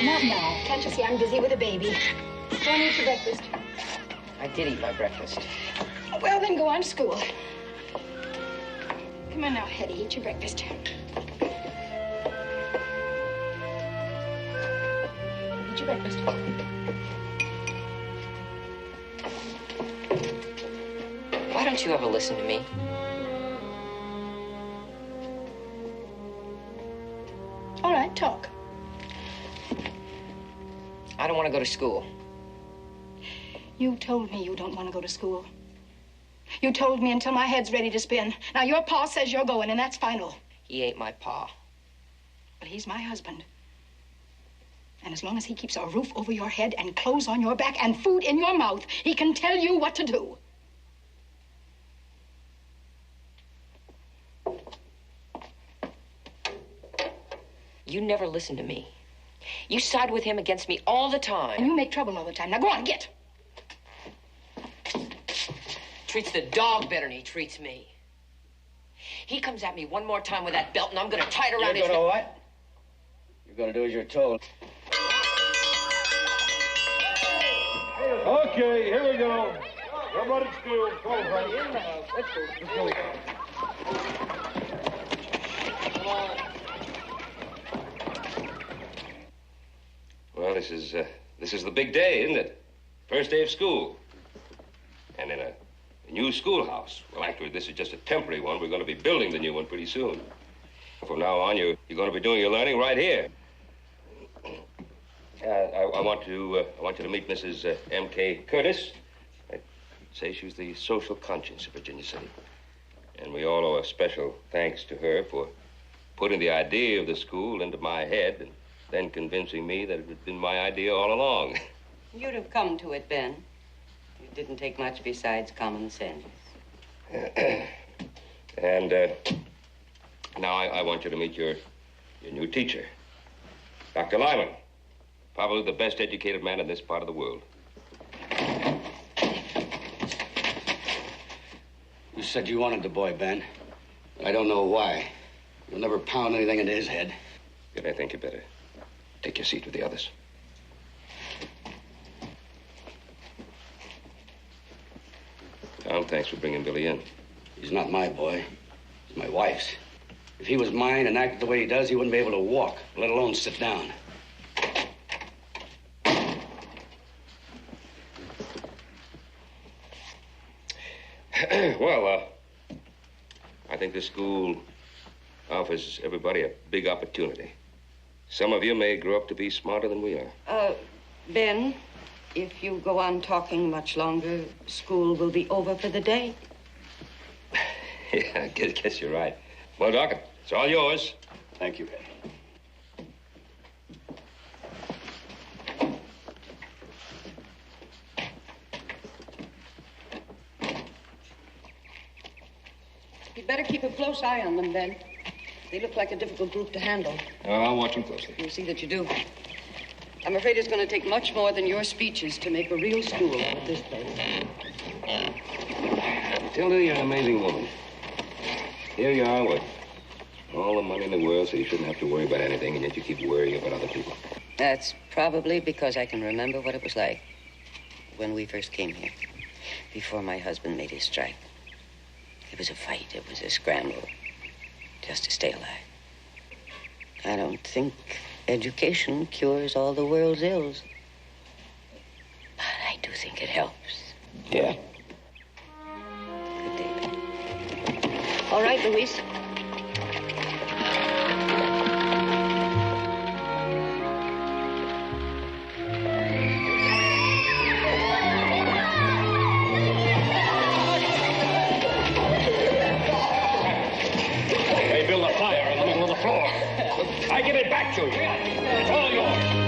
not now. Can't you see I'm busy with a baby? Don't eat your breakfast. I did eat my breakfast. Well, then go on to school. Come on now, Hetty, eat your breakfast. Eat your breakfast. Why don't you ever listen to me? All right, talk. I don't want to go to school. You told me you don't want to go to school. You told me until my head's ready to spin. Now, your pa says you're going, and that's final. He ain't my pa. But he's my husband. And as long as he keeps a roof over your head and clothes on your back and food in your mouth, he can tell you what to do. You never listen to me. You side with him against me all the time. And you make trouble all the time. Now, go on, get. Treats the dog better than he treats me. He comes at me one more time with that belt, and I'm gonna tie it around his neck. You're gonna what? You're gonna do as you're told. Okay, here we go. Everybody to school. Go, Frank. Let's go. Come on. Well, this is the big day, isn't it? First day of school. And in a new schoolhouse. Well, actually, this is just a temporary one. We're going to be building the new one pretty soon. From now on, you're going to be doing your learning right here. I want you to meet Mrs. M.K. Curtis. I'd say she was the social conscience of Virginia City. And we all owe a special thanks to her for putting the idea of the school into my head and then convincing me that it had been my idea all along. You'd have come to it, Ben. It didn't take much besides common sense. And now I want you to meet your new teacher, Dr. Lyman. Probably the best educated man in this part of the world. You said you wanted the boy, Ben. I don't know why. You'll never pound anything into his head. Good, I think you better take your seat with the others. Tom, thanks for bringing Billy in. He's not my boy. He's my wife's. If he was mine and acted the way he does, he wouldn't be able to walk, let alone sit down. Well, I think this school offers everybody a big opportunity. Some of you may grow up to be smarter than we are. Ben, if you go on talking much longer, school will be over for the day. Yeah, I guess you're right. Well, Doc, it's all yours. Thank you, Ben. You'd better keep a close eye on them, Ben. They look like a difficult group to handle. Oh, I'll watch them closely. You'll see that you do. I'm afraid it's going to take much more than your speeches to make a real school out of this place. Tilda, you're an amazing woman. Here you are with all the money in the world, so you shouldn't have to worry about anything, and yet you keep worrying about other people. That's probably because I can remember what it was like when we first came here, before my husband made his strike. It was a fight. It was a scramble just to stay alive. I don't think education cures all the world's ills, but I do think it helps. Yeah. Good day, Ben. All right, Louise. They build a fire in the middle of the floor. I give it back to you. It's all yours.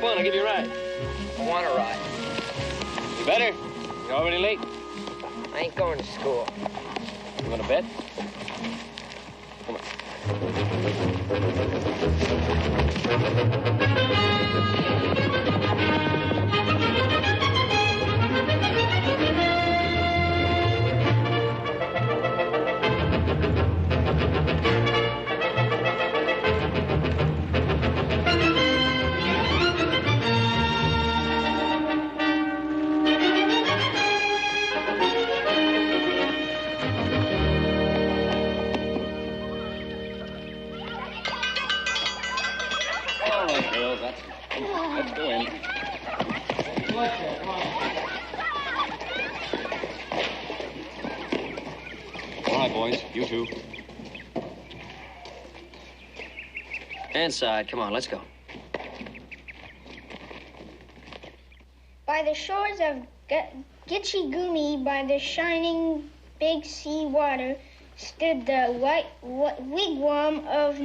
Hop on, I'll give you a ride. I want to ride. You better. You're already late. I ain't going to school. You want to bet? Come on. Let's go in. All right, boys. You two. Inside. Come on, let's go. By the shores of Gitchigumi, by the shining big sea water, stood the white wigwam of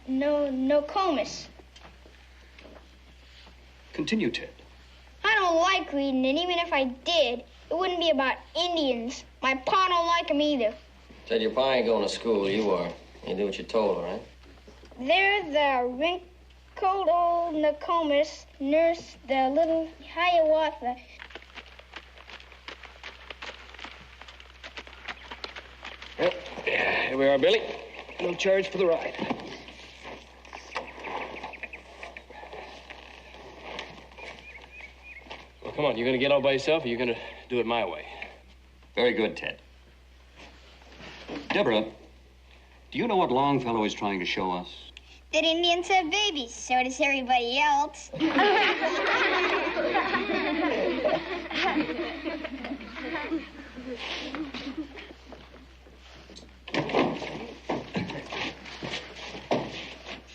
Nokomis. Continue, Ted. I don't like reading, and even if I did, it wouldn't be about Indians. My pa don't like 'em either. Ted, your pa ain't going to school. You are. You do what you're told, all right? There the wrinkled old Nokomis nursed the little Hiawatha. Well, here we are, Billy. No charge for the ride. Well, come on. You gonna get all by yourself, or you gonna do it my way? Very good, Ted. Deborah, do you know what Longfellow is trying to show us? That Indians have babies, so does everybody else.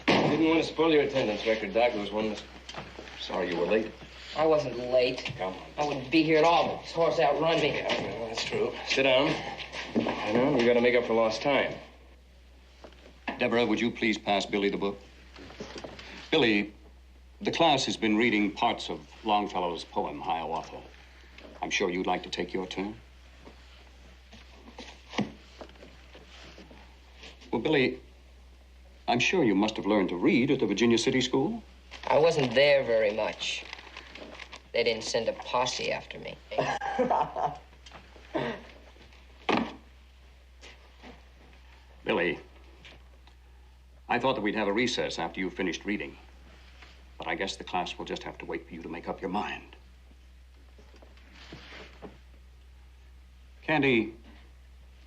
Didn't want to spoil your attendance record, Doc. There was one. Sorry you were late. I wasn't late. Come on. I wouldn't be here at all, but this horse outrun me. Yeah, well, that's true. Sit down. I know, you gotta make up for lost time. Deborah, would you please pass Billy the book? Billy, the class has been reading parts of Longfellow's poem, Hiawatha. I'm sure you'd like to take your turn. Well, Billy, I'm sure you must have learned to read at the Virginia City School. I wasn't there very much. They didn't send a posse after me. Billy, I thought that we'd have a recess after you finished reading. But I guess the class will just have to wait for you to make up your mind. Candy,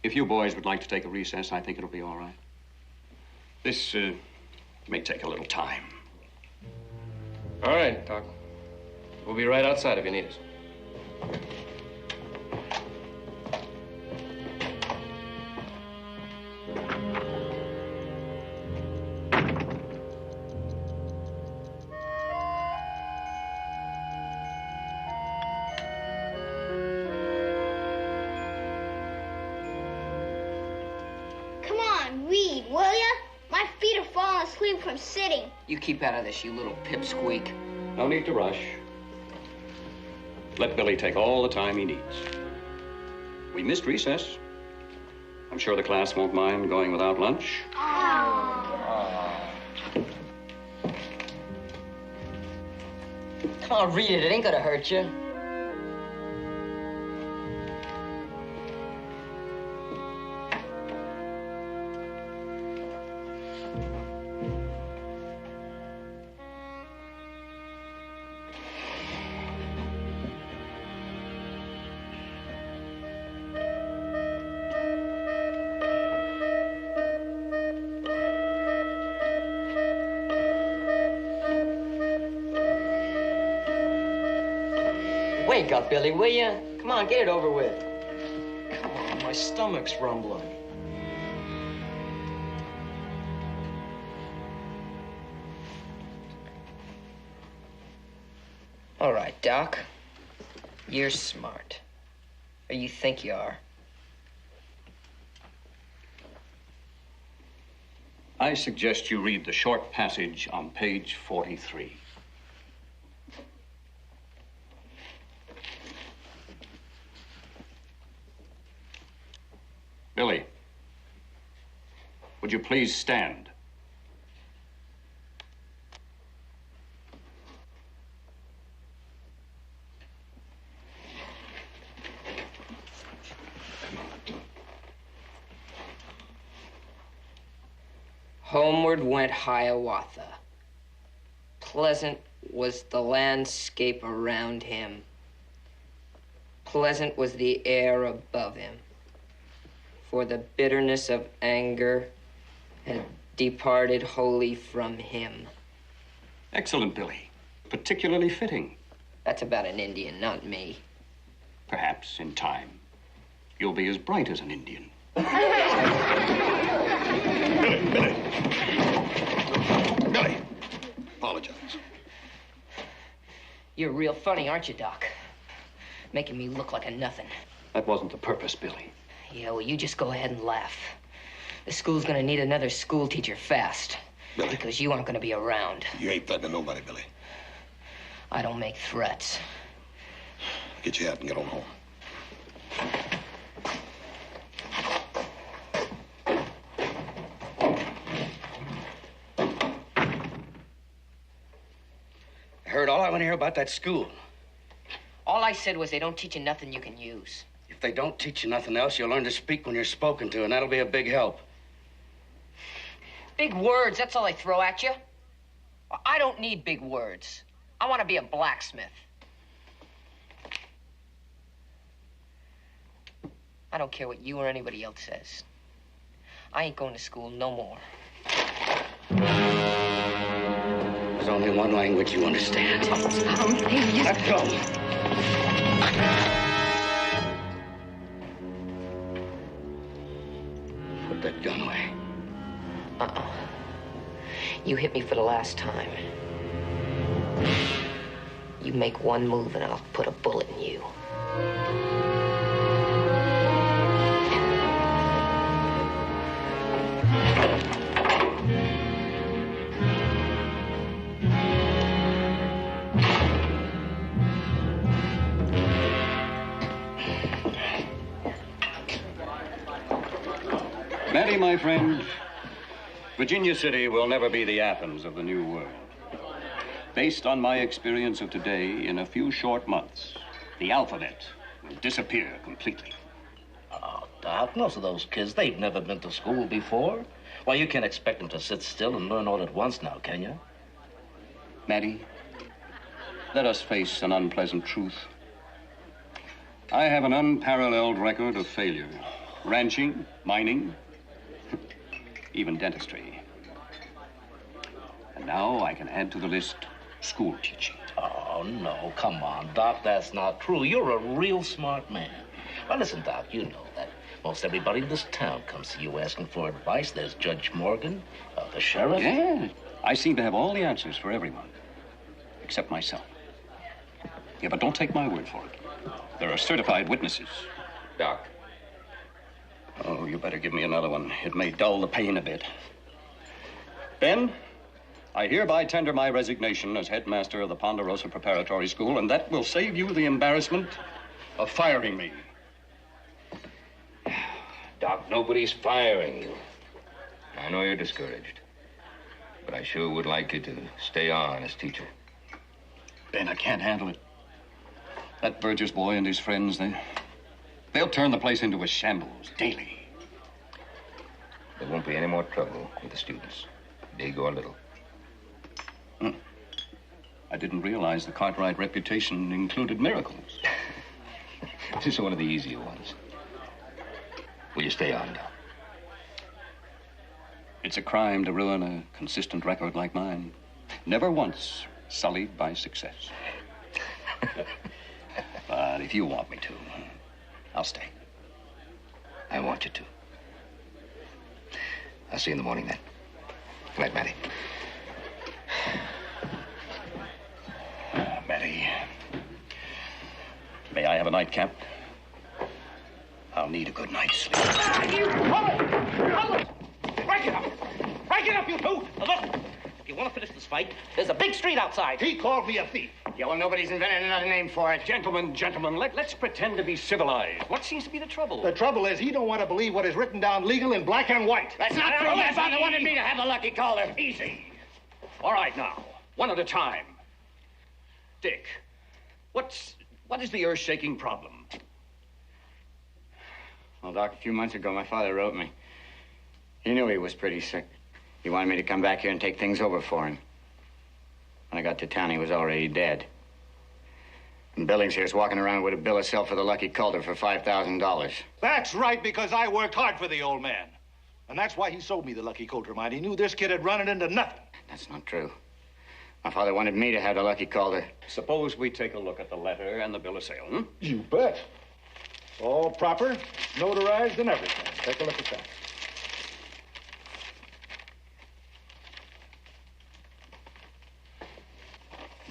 if you boys would like to take a recess, I think it'll be all right. This may take a little time. All right, Doc. We'll be right outside if you need us. Come on, read, will ya? My feet are falling asleep from sitting. You keep out of this, you little pipsqueak. No need to rush. Let Billy take all the time he needs. We missed recess. I'm sure the class won't mind going without lunch. Come on, read it. It ain't gonna hurt you. Wake up, Billy, will ya? Come on, get it over with. Come on, my stomach's rumbling. All right, Doc. You're smart. Or you think you are. I suggest you read the short passage on page 43. Billy, would you please stand? Homeward went Hiawatha. Pleasant was the landscape around him. Pleasant was the air above him. For the bitterness of anger had departed wholly from him. Excellent, Billy. Particularly fitting. That's about an Indian, not me. Perhaps, in time, you'll be as bright as an Indian. Billy! Apologize. You're real funny, aren't you, Doc? Making me look like a nothing. That wasn't the purpose, Billy. Yeah, well, you just go ahead and laugh. The school's gonna need another school teacher fast. Billy. Because you aren't gonna be around. You ain't threatening nobody, Billy. I don't make threats. Get your hat and get on home. I heard all I want to hear about that school. All I said was they don't teach you nothing you can use. If they don't teach you nothing else, you'll learn to speak when you're spoken to, and that'll be a big help. Big words, that's all they throw at you. I don't need big words. I want to be a blacksmith. I don't care what you or anybody else says. I ain't going to school no more. There's only one language you understand. Let go. Put that gun away. You hit me for the last time. You make one move and I'll put a bullet in you. Matty, my friend, Virginia City will never be the Athens of the New World. Based on my experience of today, in a few short months, the alphabet will disappear completely. Oh, Doc, most of those kids, they've never been to school before. Well, you can't expect them to sit still and learn all at once now, can you? Matty, let us face an unpleasant truth. I have an unparalleled record of failure. Ranching, mining, even dentistry. And now I can add to the list school teaching. Oh, no, come on, Doc, that's not true. You're a real smart man. Well, listen, Doc, you know that most everybody in this town comes to you asking for advice. There's Judge Morgan, the sheriff. Yeah, I seem to have all the answers for everyone, except myself. Yeah, but don't take my word for it. There are certified witnesses. Doc. Oh, you better give me another one. It may dull the pain a bit. Ben, I hereby tender my resignation as headmaster of the Ponderosa Preparatory School, and that will save you the embarrassment of firing me. Doc, nobody's firing you. I know you're discouraged, but I sure would like you to stay on as teacher. Ben, I can't handle it. That Burgess boy and his friends, they'll turn the place into a shambles daily. There won't be any more trouble with the students, big or little. I didn't realize the Cartwright reputation included miracles. This is one of the easier ones. Will you stay on, Doc? It's a crime to ruin a consistent record like mine. Never once sullied by success. But if you want me to, I'll stay. I want you to. I'll see you in the morning then. Good night, Matty. Matty, may I have a nightcap? I'll need a good night's sleep. Hold it! Break it up! Break it up, you two! Now, look, if you want to finish this fight, there's a big street outside. He called me a thief. Yeah, well, nobody's invented another name for it. Gentlemen, let's pretend to be civilized. What seems to be the trouble? The trouble is he don't want to believe what is written down legal in black and white. That's not true. My father wanted me to have the lucky caller. Easy. All right, now, one at a time. Dick, what is the earth-shaking problem? Well, Doc, a few months ago, my father wrote me. He knew he was pretty sick. He wanted me to come back here and take things over for him. When I got to town, he was already dead. And Billings here's walking around with a bill of sale for the Lucky Calder for $5,000. That's right, because I worked hard for the old man. And that's why he sold me the Lucky Calder mine. He knew this kid had run it into nothing. That's not true. My father wanted me to have the Lucky Calder. Suppose we take a look at the letter and the bill of sale, hmm? You bet. All proper, notarized, and everything. Take a look at that.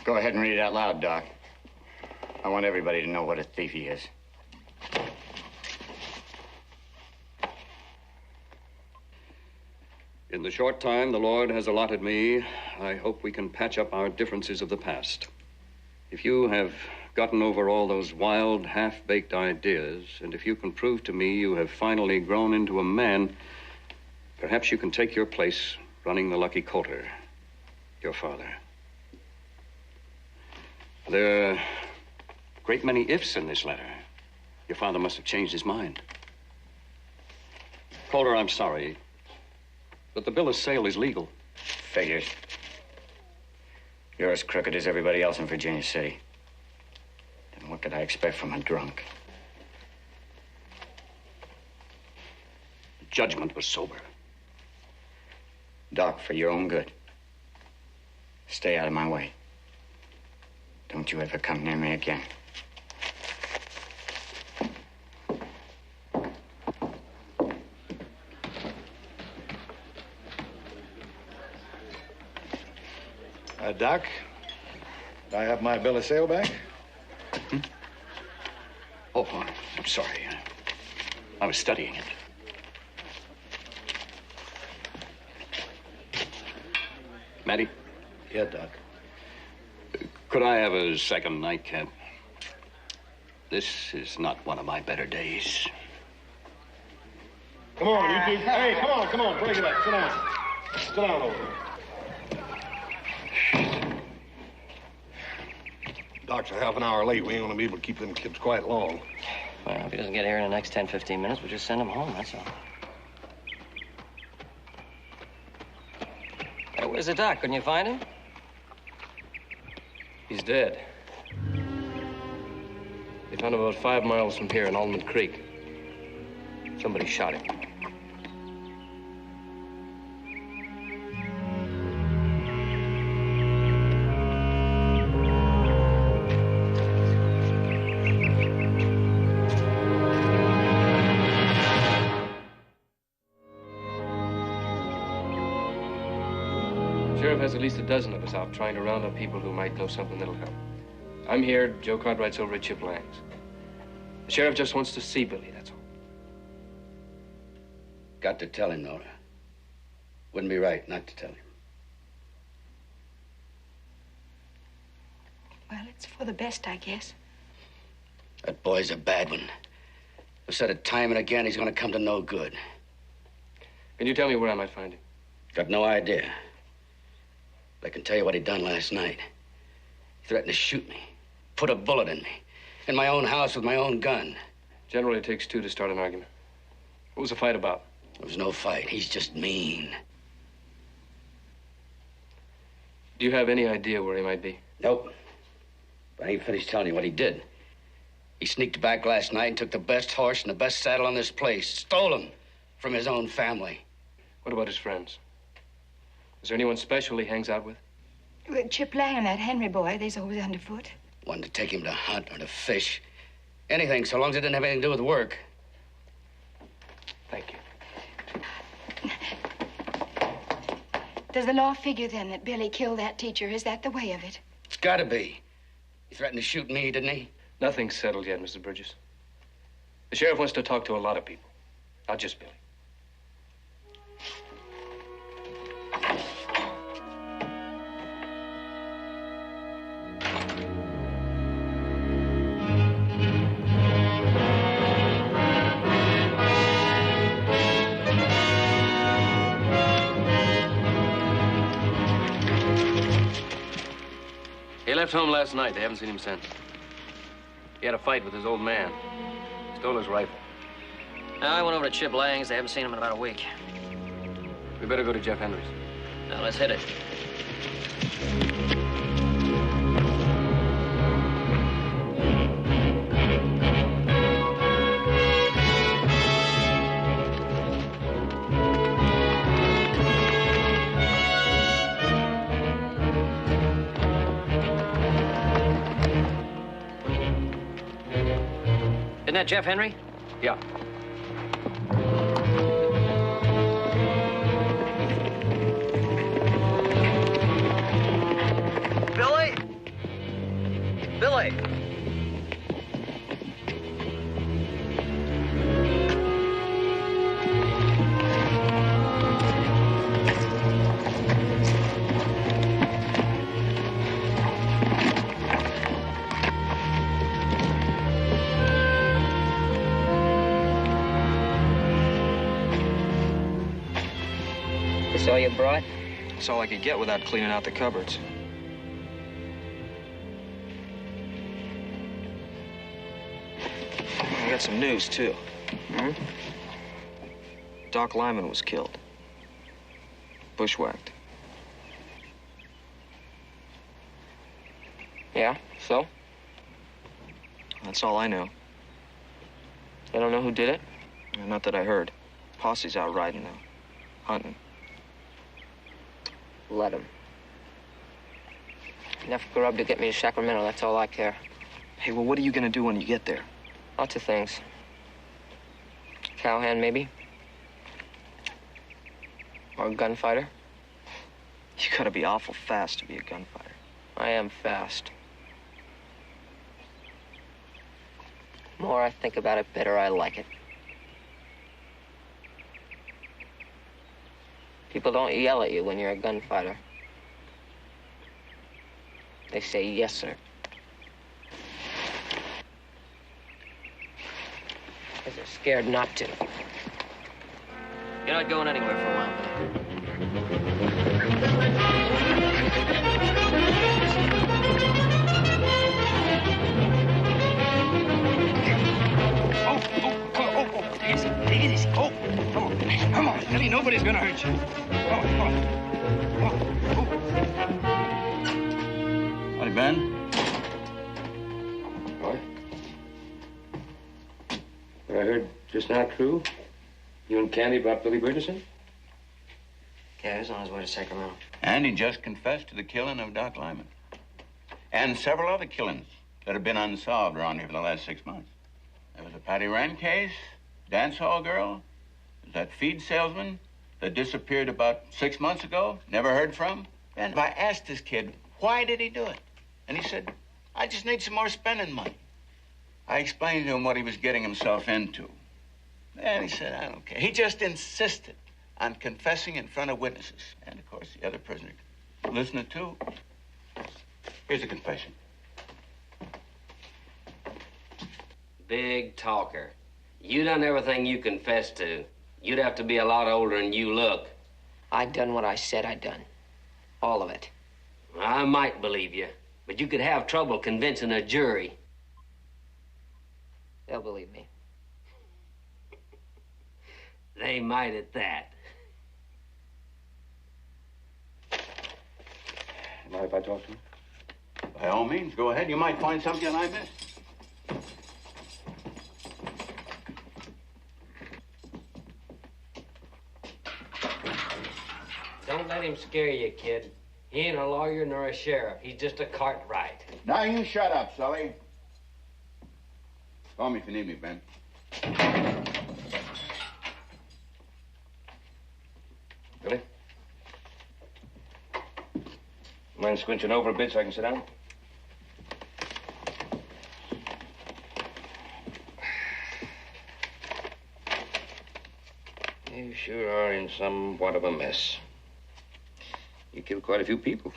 Go ahead and read it out loud, Doc. I want everybody to know what a thief he is. In the short time the Lord has allotted me, I hope we can patch up our differences of the past. If you have gotten over all those wild, half-baked ideas, and if you can prove to me you have finally grown into a man, perhaps you can take your place running the Lucky Calder, your father. There are a great many ifs in this letter. Your father must have changed his mind. Calder, I'm sorry, but the bill of sale is legal. Figures. You're as crooked as everybody else in Virginia City. Then what could I expect from a drunk? The judgment was sober. Doc, for your own good, stay out of my way. Don't you ever come near me again. Doc, do I have my bill of sale back? Hmm? Oh, I'm sorry. I was studying it. Matty? Yeah, Doc. Could I have a second nightcap? This is not one of my better days. Come on, you two. Hey, come on, break it up. Sit down. Sit down over there. Doc's a half an hour late. We ain't gonna be able to keep them kids quite long. Well, if he doesn't get here in the next 10, 15 minutes, we'll just send him home, that's all. Hey, where's the doc? Couldn't you find him? He's dead. They found him about 5 miles from here in Almond Creek. Somebody shot him. Sheriff has at least a dozen of us out trying to round up people who might know something that'll help. I'm here. Joe Cartwright's over at Chip Lang's. The sheriff just wants to see Billy, that's all. Got to tell him, Nora. Wouldn't be right not to tell him. Well, it's for the best, I guess. That boy's a bad one. I've said it time and again, he's gonna come to no good. Can you tell me where I might find him? Got no idea. But I can tell you what he done last night. He threatened to shoot me, put a bullet in me, in my own house with my own gun. Generally, it takes two to start an argument. What was the fight about? There was no fight. He's just mean. Do you have any idea where he might be? Nope. But I ain't finished telling you what he did. He sneaked back last night and took the best horse and the best saddle on this place. Stole him from his own family. What about his friends? Is there anyone special he hangs out with? Well, Chip Lang and that Henry boy, they's always underfoot. Wanted to take him to hunt or to fish. Anything, so long as it didn't have anything to do with work. Thank you. Does the law figure, then, that Billy killed that teacher? Is that the way of it? It's gotta be. He threatened to shoot me, didn't he? Nothing's settled yet, Mrs. Burgess. The sheriff wants to talk to a lot of people, not just Billy. left home last night. They haven't seen him since. He had a fight with his old man. Stole his rifle. I went over to Chip Lang's. They haven't seen him in about a week. We better go to Jeff Henry's. Now, let's hit it. Isn't that Jeff Henry? Yeah. Billy? Billy? This all you brought? That's all I could get without cleaning out the cupboards. I got some news, too. Hmm? Doc Lyman was killed. Bushwhacked. Yeah, so? That's all I know. They don't know who did it? Not that I heard. Posse's out riding now. Hunting. Let him. Enough grub to get me to Sacramento, that's all I care. Hey, well, what are you gonna do when you get there? Lots of things. Cowhand, maybe? Or a gunfighter? You gotta be awful fast to be a gunfighter. I am fast. The more I think about it, better I like it. People don't yell at you when you're a gunfighter. They say, yes, sir. Because they're scared not to. You're not going anywhere for a while. Take it easy. Oh, come on, Billy. Nobody's gonna hurt you. Come on. Howdy, Ben. What? What I heard just now true? You and Candy brought Billy Burgess in? Yeah, he's on his way to Sacramento. And he just confessed to the killing of Doc Lyman. And several other killings that have been unsolved around here for the last 6 months. There was a Patty Wren case, dance hall girl, that feed salesman that disappeared about 6 months ago, never heard from. And I asked this kid, why did he do it? And he said, I just need some more spending money. I explained to him what he was getting himself into. And he said, I don't care. He just insisted on confessing in front of witnesses. And, of course, the other prisoner listened too. Here's a confession. Big talker. You done everything you confessed to. You'd have to be a lot older than you look. I done what I said I done. All of it. I might believe you, but you could have trouble convincing a jury. They'll believe me. They might at that. Mind if I talk to him? By all means, go ahead. You might find something I missed. Don't let him scare you, kid. He ain't a lawyer nor a sheriff. He's just a Cartwright. Now you shut up, Sully. Call me if you need me, Ben. Billy? Mind squinching over a bit so I can sit down? You sure are in somewhat of a mess. You killed quite a few people.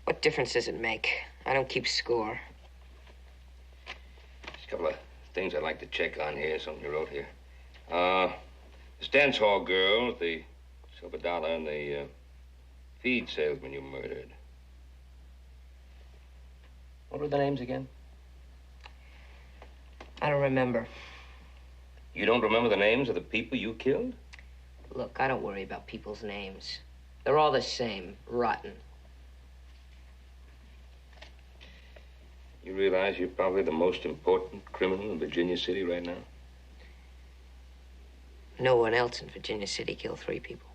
What difference does it make? I don't keep score. There's a couple of things I'd like to check on here, something you wrote here. This dance hall girl, the silver dollar, and the feed salesman you murdered. What were the names again? I don't remember. You don't remember the names of the people you killed? Look, I don't worry about people's names. They're all the same, rotten. You realize you're probably the most important criminal in Virginia City right now? No one else in Virginia City killed 3 people.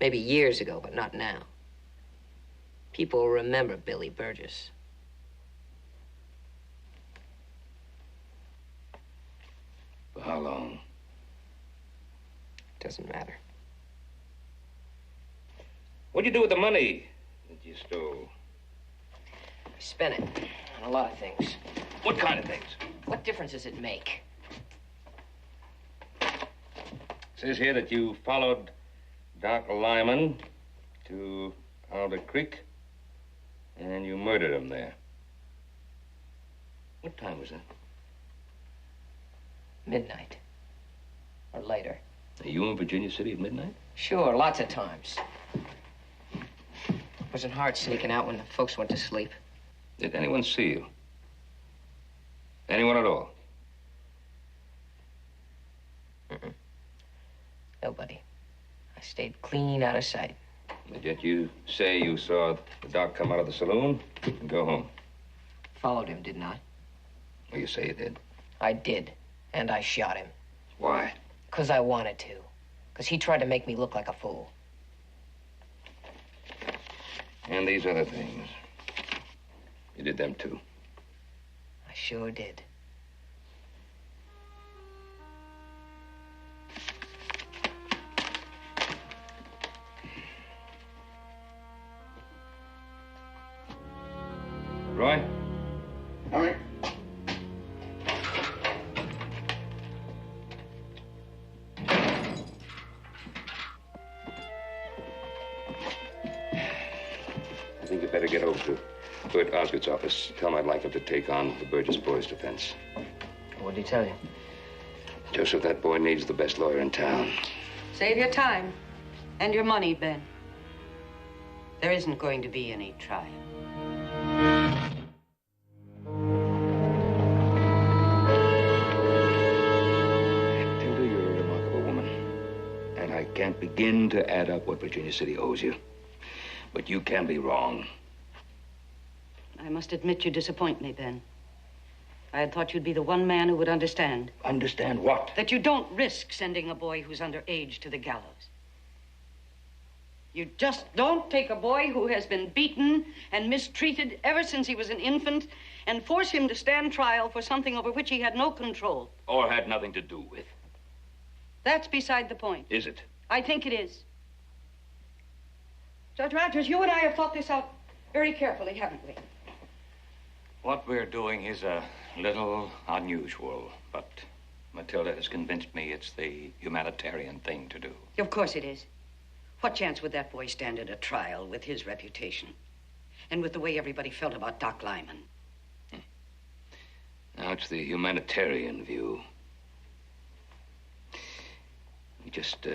Maybe years ago, but not now. People will remember Billy Burgess. For how long? Doesn't matter. What'd you do with the money that you stole? I spent it on a lot of things. What kind of things? What difference does it make? It says here that you followed Doc Lyman to Alder Creek, and you murdered him there. What time was that? Midnight. Or later. Are you in Virginia City at midnight? Sure, lots of times. Wasn't hard sneaking out when the folks went to sleep. Did anyone see you? Anyone at all? Mm-mm. Nobody. I stayed clean out of sight. But yet you say you saw the doc come out of the saloon and go home. Followed him, didn't I? Well, you say you did. I did. And I shot him. Why? 'Cause I wanted to. 'Cause he tried to make me look like a fool. And these other things. You did them too. I sure did. Roy? Coming. I think you better get over to Bert Osgood's office. Tell him I'd like him to take on the Burgess boys' defense. What'd he tell you? Joseph, that boy needs the best lawyer in town. Save your time and your money, Ben. There isn't going to be any trial. Matilda, you're a remarkable woman. And I can't begin to add up what Virginia City owes you. But you can be wrong. I must admit you disappoint me, Ben. I had thought you'd be the one man who would understand. Understand what? That you don't risk sending a boy who's underage to the gallows. You just don't take a boy who has been beaten and mistreated ever since he was an infant and force him to stand trial for something over which he had no control. Or had nothing to do with. That's beside the point. Is it? I think it is. Judge Rogers, you and I have thought this out very carefully, haven't we? What we're doing is a little unusual, but Matilda has convinced me it's the humanitarian thing to do. Of course it is. What chance would that boy stand at a trial with his reputation? And with the way everybody felt about Doc Lyman? Now it's the humanitarian view. We just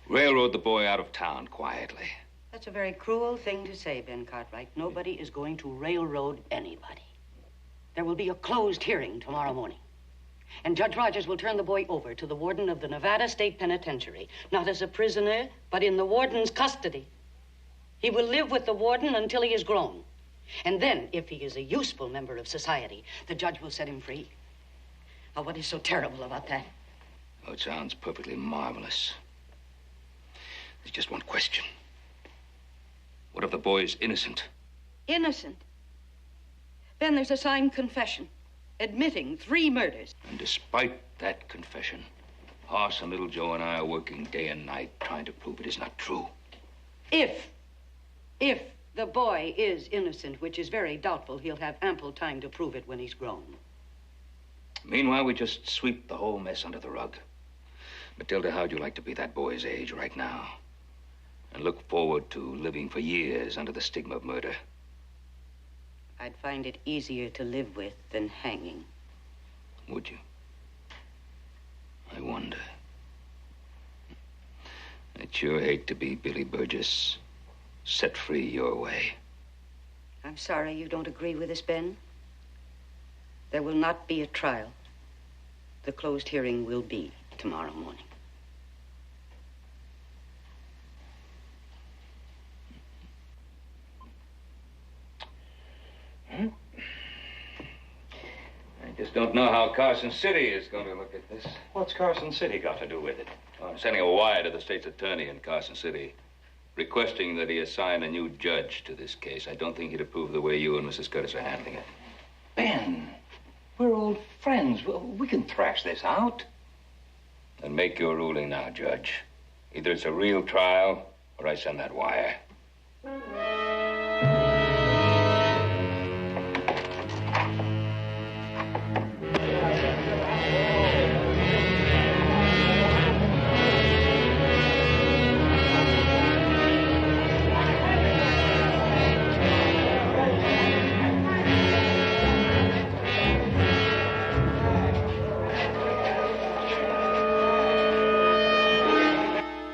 railroad the boy out of town quietly. That's a very cruel thing to say, Ben Cartwright. Nobody is going to railroad anybody. There will be a closed hearing tomorrow morning. And Judge Rogers will turn the boy over to the warden of the Nevada State Penitentiary, not as a prisoner, but in the warden's custody. He will live with the warden until he is grown. And then, if he is a useful member of society, the judge will set him free. Now, what is so terrible about that? Oh, it sounds perfectly marvelous. There's just one question. What if the boy is innocent? Innocent? Then there's a signed confession admitting 3 murders. And despite that confession, Hoss and Little Joe and I are working day and night trying to prove it is not true. If the boy is innocent, which is very doubtful, he'll have ample time to prove it when he's grown. Meanwhile, we just sweep the whole mess under the rug. Matilda, how'd you like to be that boy's age right now? And look forward to living for years under the stigma of murder. I'd find it easier to live with than hanging. Would you? I wonder. I'd sure hate to be Billy Burgess, set free your way. I'm sorry you don't agree with us, Ben. There will not be a trial. The closed hearing will be tomorrow morning. I just don't know how Carson City is going to look at this. What's Carson City got to do with it? Well, I'm sending a wire to the state's attorney in Carson City, requesting that he assign a new judge to this case. I don't think he'd approve the way you and Mrs. Curtis are handling it. Ben, we're old friends. We can thrash this out. Then make your ruling now, Judge. Either it's a real trial, or I send that wire.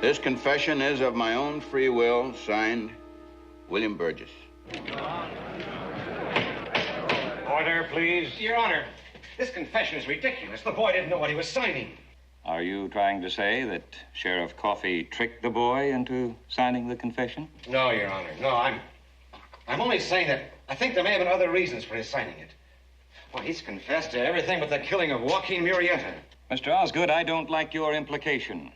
This confession is of my own free will, signed, William Burgess. Order, please. Your Honor, this confession is ridiculous. The boy didn't know what he was signing. Are you trying to say that Sheriff Coffey tricked the boy into signing the confession? No, Your Honor. No, I'm only saying that I think there may have been other reasons for his signing it. Well, he's confessed to everything but the killing of Joaquin Murrieta. Mr. Osgood, I don't like your implication.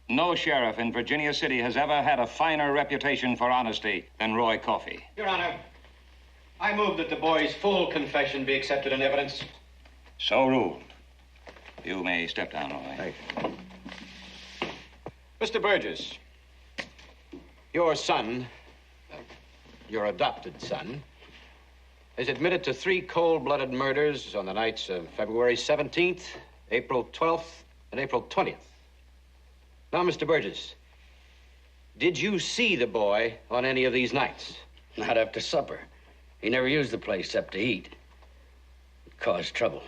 No sheriff in Virginia City has ever had a finer reputation for honesty than Roy Coffey. Your Honor, I move that the boy's full confession be accepted in evidence. So ruled. You may step down, Roy. Thank you. Mr. Burgess, your son, your adopted son, is admitted to 3 cold-blooded murders on the nights of February 17th, April 12th, and April 20th. Now, Mr. Burgess, did you see the boy on any of these nights? Not after supper. He never used the place except to eat. It caused trouble.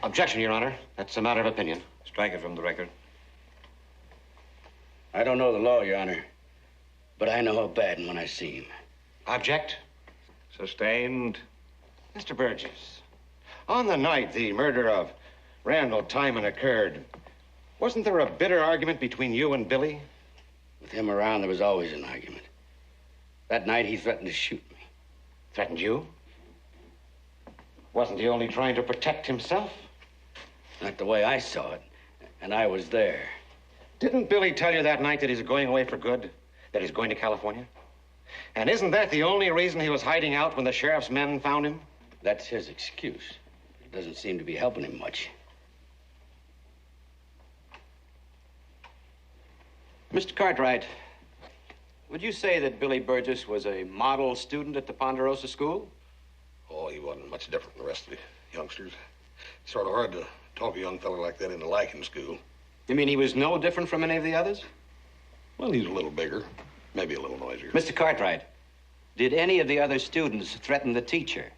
Objection, Your Honor. That's a matter of opinion. Strike it from the record. I don't know the law, Your Honor, but I know how bad when I see him. Object. Sustained. Mr. Burgess, on the night the murder of Randall Timon occurred, wasn't there a bitter argument between you and Billy? With him around, there was always an argument. That night, he threatened to shoot me. Threatened you? Wasn't he only trying to protect himself? Not the way I saw it, and I was there. Didn't Billy tell you that night that he's going away for good? That he's going to California? And isn't that the only reason he was hiding out when the sheriff's men found him? That's his excuse. It doesn't seem to be helping him much. Mr. Cartwright, would you say that Billy Burgess was a model student at the Ponderosa School? Oh, he wasn't much different from the rest of the youngsters. It's sort of hard to talk a young fellow like that into liking school. You mean he was no different from any of the others? Well, he's a little bigger, maybe a little noisier. Mr. Cartwright, did any of the other students threaten the teacher?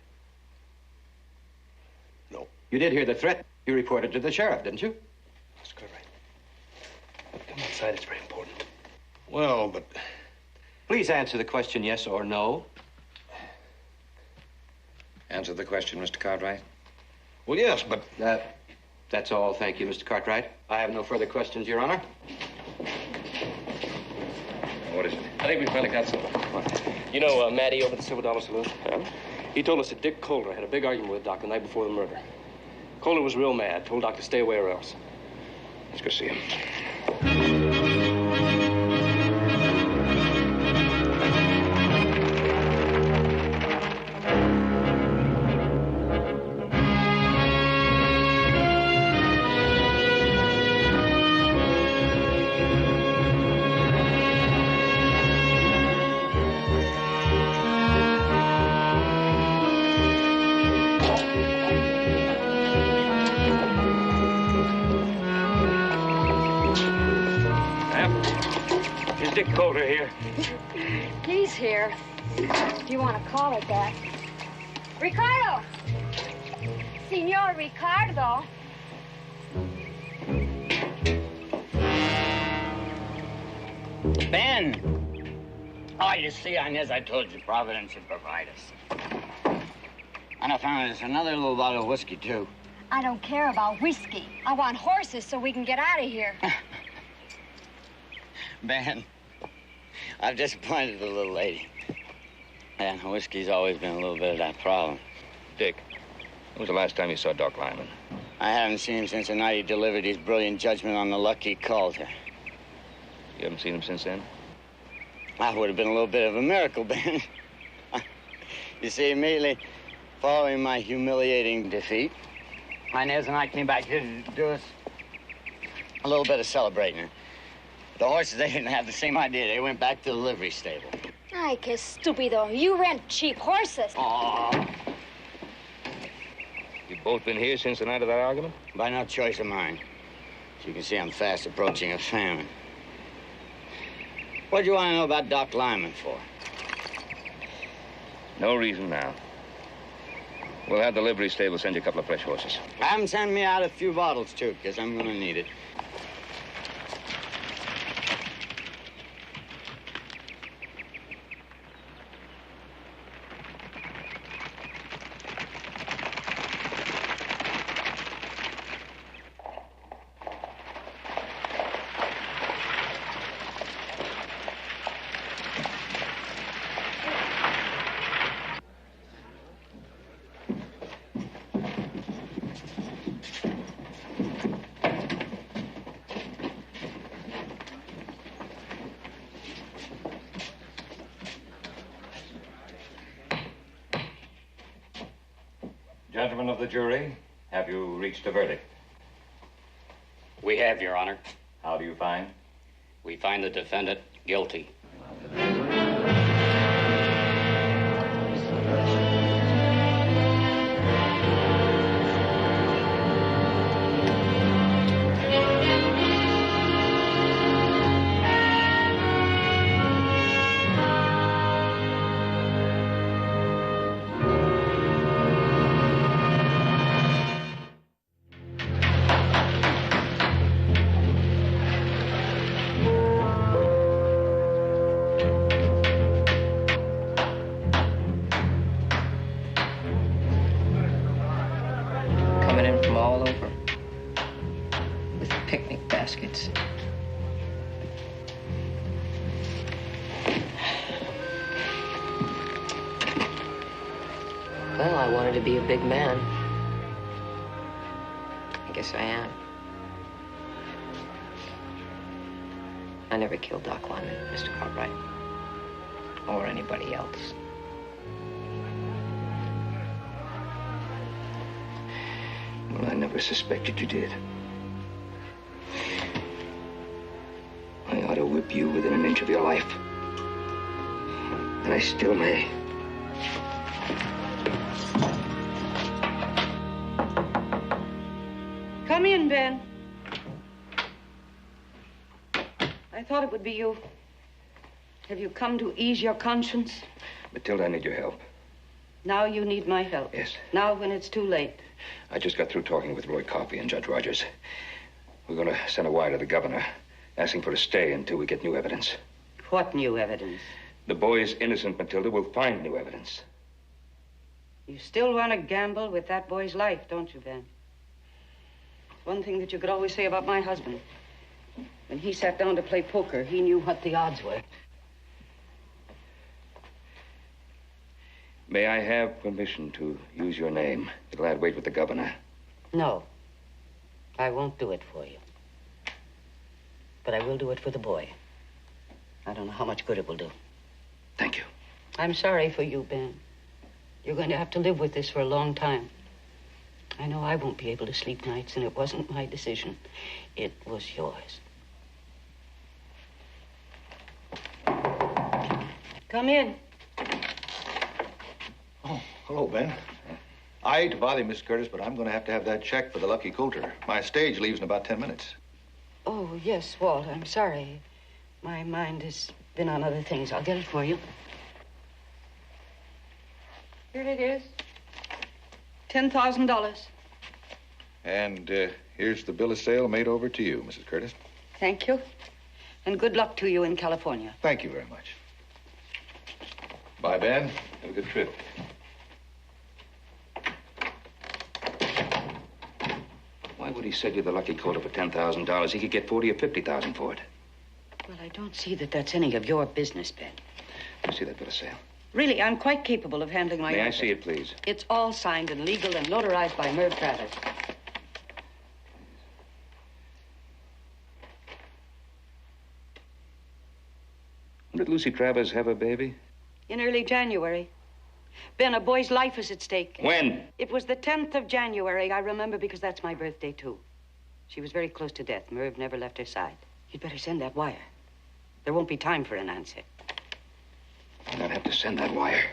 No. You did hear the threat. You reported to the sheriff, didn't you? Mr. Cartwright. Come outside, it's very important. Well, but... Please answer the question yes or no. Answer the question, Mr. Cartwright. Well, yes, but... That's all. Thank you, Mr. Cartwright. I have no further questions, Your Honor. What is it? I think we finally got something. What? You know Matty over at the Silver Dollar Saloon? Huh? He told us that Dick Coulter had a big argument with Doc the night before the murder. Coulter was real mad, told Doc to stay away or else. Let's go see him. Dick Coulter here. He's here. If you want to call it that. Ricardo! Senor Ricardo. Ben! Oh, you see, Inez, I told you, Providence would provide us. And I found us another little bottle of whiskey, too. I don't care about whiskey. I want horses so we can get out of here. Ben, I've disappointed the little lady. And whiskey's always been a little bit of that problem. Dick, when was the last time you saw Doc Lyman? I haven't seen him since the night he delivered his brilliant judgment on the luck he called her. You haven't seen him since then? That would have been a little bit of a miracle, Ben. You see, immediately following my humiliating defeat, Inez and I came back here to do us a little bit of celebrating. The horses, they didn't have the same idea. They went back to the livery stable. Ay, que stupido. You rent cheap horses. Oh. You've both been here since the night of that argument? By no choice of mine. As you can see, I'm fast approaching a famine. What do you want to know about Doc Lyman for? No reason now. We'll have the livery stable send you a couple of fresh horses. Have them send me out a few bottles, too, because I'm going to need it. Gentlemen of the jury, have you reached a verdict? We have, Your Honor. How do you find? We find the defendant guilty. Well, I wanted to be a big man. I guess I am. I never killed Doc Lyman, Mr. Cartwright. Or anybody else. Well, I never suspected you did. I ought to whip you within an inch of your life. And I still may. Come in, Ben. I thought it would be you. Have you come to ease your conscience? Matilda, I need your help. Now you need my help. Yes. Now when it's too late. I just got through talking with Roy Coffey and Judge Rogers. We're going to send a wire to the governor, asking for a stay until we get new evidence. What new evidence? The boy's innocent, Matilda. We'll find new evidence. You still want to gamble with that boy's life, don't you, Ben? One thing that you could always say about my husband. When he sat down to play poker, he knew what the odds were. May I have permission to use your name? It'll add weight with the governor. No. I won't do it for you. But I will do it for the boy. I don't know how much good it will do. Thank you. I'm sorry for you, Ben. You're going to have to live with this for a long time. I know I won't be able to sleep nights, and it wasn't my decision. It was yours. Come in. Oh, hello, Ben. I hate to bother you, Miss Curtis, but I'm going to have that check for the Lucky Coulter. My stage leaves in about 10 minutes. Oh, yes, Walt, I'm sorry. My mind has been on other things. I'll get it for you. Here it is. $10,000. And here's the bill of sale made over to you, Mrs. Curtis. Thank you. And good luck to you in California. Thank you very much. Bye, Ben. Have a good trip. Why would he sell you the lucky coat for $10,000? He could get 40 or 50,000 for it. Well, I don't see that that's any of your business, Ben. Let me see that bill of sale. Really, I'm quite capable of handling my May own I see it, please? It's all signed and legal and notarized by Merv Travers. When did Lucy Travers have a baby? In early January. Ben, a boy's life is at stake. When? It was the 10th of January. I remember because that's my birthday, too. She was very close to death. Merv never left her side. You'd better send that wire. There won't be time for an answer. I'd have to send that wire.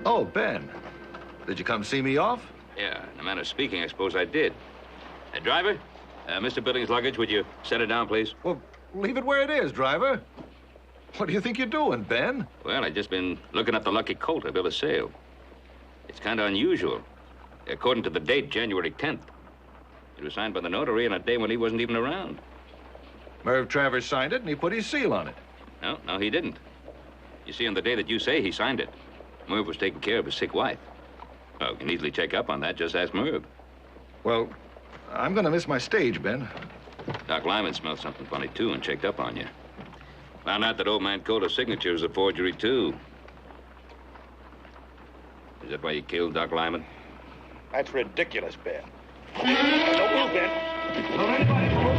Oh, Ben. Did you come see me off? Yeah, in a manner of speaking, I suppose I did. Driver, Mr. Billings' luggage, would you set it down, please? Well, leave it where it is, driver. What do you think you're doing, Ben? Well, I've just been looking at the lucky colt, a bill of sale. It's kind of unusual. According to the date, January 10th. It was signed by the notary on a day when he wasn't even around. Merv Travers signed it, and he put his seal on it. No, he didn't. You see, on the day that you say he signed it, Merv was taking care of his sick wife. Oh, you can easily check up on that. Just ask Merv. Well, I'm going to miss my stage, Ben. Doc Lyman smelled something funny, too, and checked up on you. Found out that old man Coulter's signature was a forgery, too. Is that why you killed Doc Lyman? That's ridiculous, Ben. Don't move, Ben. Don't anybody move.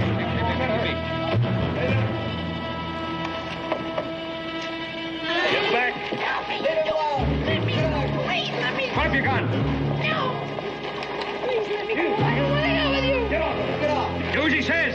Get back. Let him alone. Let me go. Please, let me go. Put up your gun. No. Please, let me go. I don't want to go with you. Get off. Get off. Do as he says.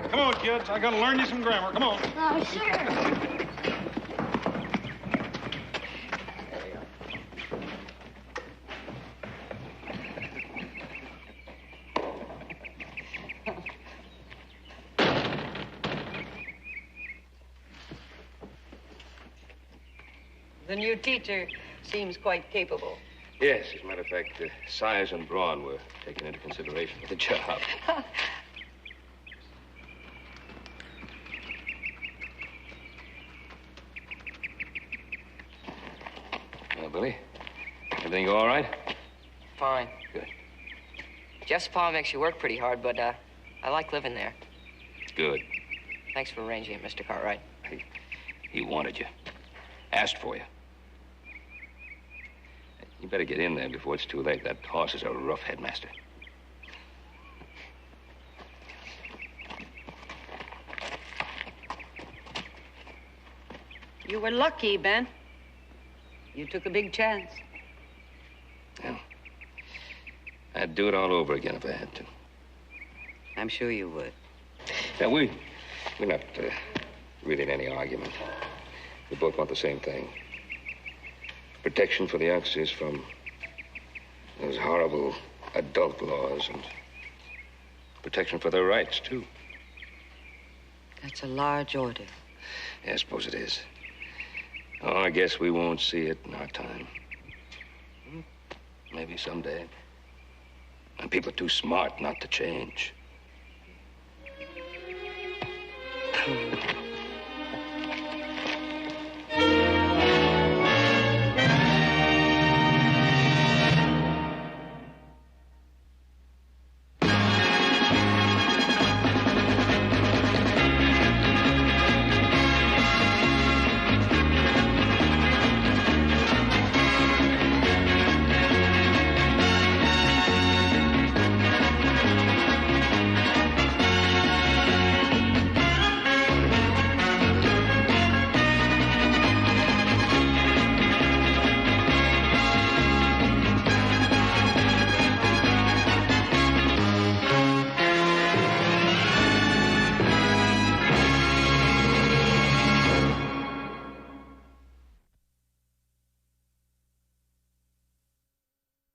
Come on, kids. I gotta learn you some grammar. Come on. Oh, sure. The new teacher seems quite capable. Yes, as a matter of fact, size and brawn were taken into consideration for the job. Well, Billy, everything go all right? Fine. Good. Jeff's pa makes you work pretty hard, but I like living there. Good. Thanks for arranging it, Mr. Cartwright. He wanted you. Asked for you. You better get in there before it's too late. That horse is a rough headmaster. You were lucky, Ben. You took a big chance. Yeah. I'd do it all over again if I had to. I'm sure you would. Now, we're not really in any argument. We both want the same thing. Protection for the youngsters from those horrible adult laws and protection for their rights, too. That's a large order. Yeah, I suppose it is. Oh, I guess we won't see it in our time. Maybe someday. And people are too smart not to change. Oh.